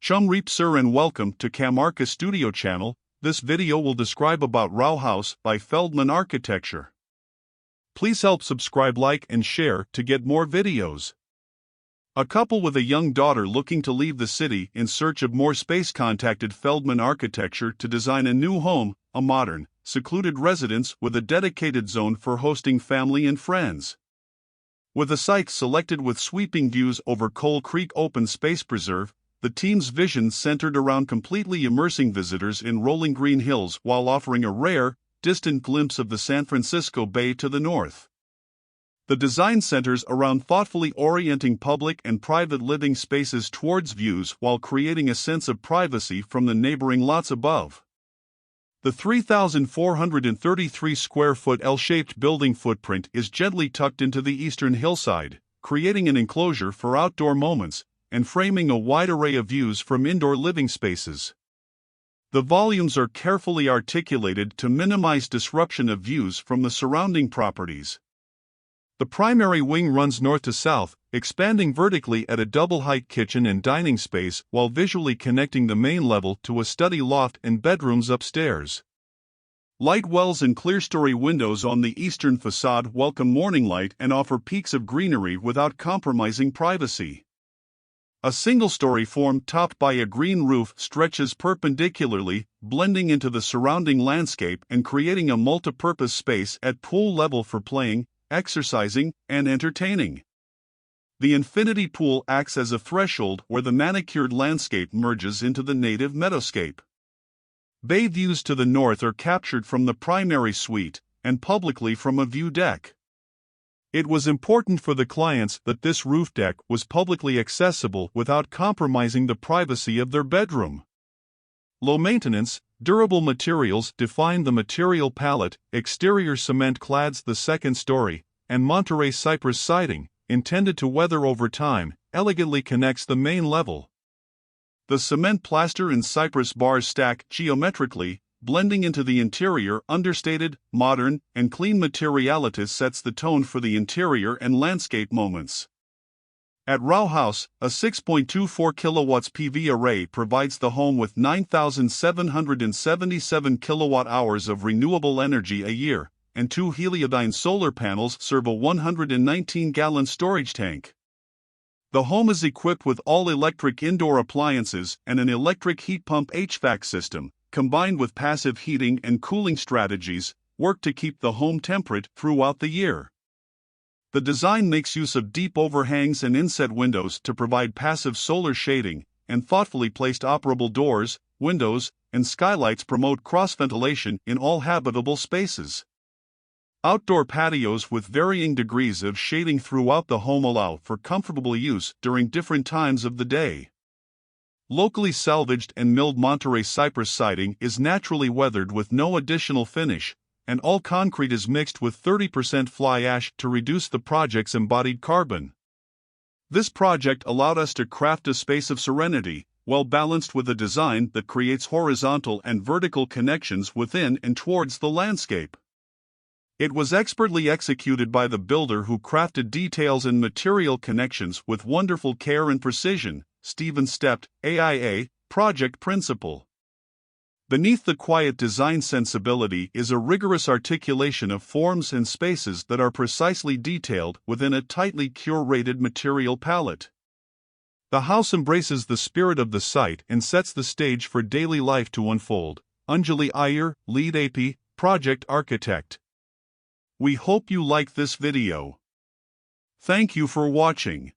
Chum Reap Sir and welcome to Camarca Studio channel. This video will describe about Rau Haus by Feldman Architecture. Please help subscribe, like and share to get more videos. A couple with a young daughter looking to leave the city in search of more space contacted Feldman Architecture to design a new home, a modern, secluded residence with a dedicated zone for hosting family and friends. With a site selected with sweeping views over Coal Creek Open Space Preserve, the team's vision centered around completely immersing visitors in rolling green hills while offering a rare, distant glimpse of the San Francisco Bay to the north. The design centers around thoughtfully orienting public and private living spaces towards views while creating a sense of privacy from the neighboring lots above. The 3,433 square foot L-shaped building footprint is gently tucked into the eastern hillside, creating an enclosure for outdoor moments and framing a wide array of views from indoor living spaces. The volumes are carefully articulated to minimize disruption of views from the surrounding properties. The primary wing runs north to south, expanding vertically at a double-height kitchen and dining space while visually connecting the main level to a study loft and bedrooms upstairs. Light wells and clerestory windows on the eastern facade welcome morning light and offer peaks of greenery without compromising privacy. A single-story form topped by a green roof stretches perpendicularly, blending into the surrounding landscape and creating a multi-purpose space at pool level for playing, exercising, and entertaining. The infinity pool acts as a threshold where the manicured landscape merges into the native meadowscape. Bay views to the north are captured from the primary suite, and publicly from a view deck. It was important for the clients that this roof deck was publicly accessible without compromising the privacy of their bedroom. Low maintenance, durable materials define the material palette, exterior cement clads the second story, and Monterey cypress siding, intended to weather over time, elegantly connects the main level. The cement plaster and cypress bars stack geometrically, blending into the interior. Understated, modern, and clean materiality sets the tone for the interior and landscape moments. At Rau Haus, a 6.24 kilowatts PV array provides the home with 9,777 kilowatt-hours of renewable energy a year, and 2 heliodine solar panels serve a 119-gallon storage tank. The home is equipped with all-electric indoor appliances and an electric heat pump HVAC system, combined with passive heating and cooling strategies, work to keep the home temperate throughout the year. The design makes use of deep overhangs and inset windows to provide passive solar shading, and thoughtfully placed operable doors, windows, and skylights promote cross-ventilation in all habitable spaces. Outdoor patios with varying degrees of shading throughout the home allow for comfortable use during different times of the day. Locally salvaged and milled Monterey cypress siding is naturally weathered with no additional finish, and all concrete is mixed with 30% fly ash to reduce the project's embodied carbon. This project allowed us to craft a space of serenity, well balanced with a design that creates horizontal and vertical connections within and towards the landscape. It was expertly executed by the builder who crafted details and material connections with wonderful care and precision. Stept, AIA, Project Principal. Beneath the quiet design sensibility is a rigorous articulation of forms and spaces that are precisely detailed within a tightly curated material palette. The house embraces the spirit of the site and sets the stage for daily life to unfold. Anjali, Iyer, Lead AP, Project Architect. We hope you like this video. Thank you for watching.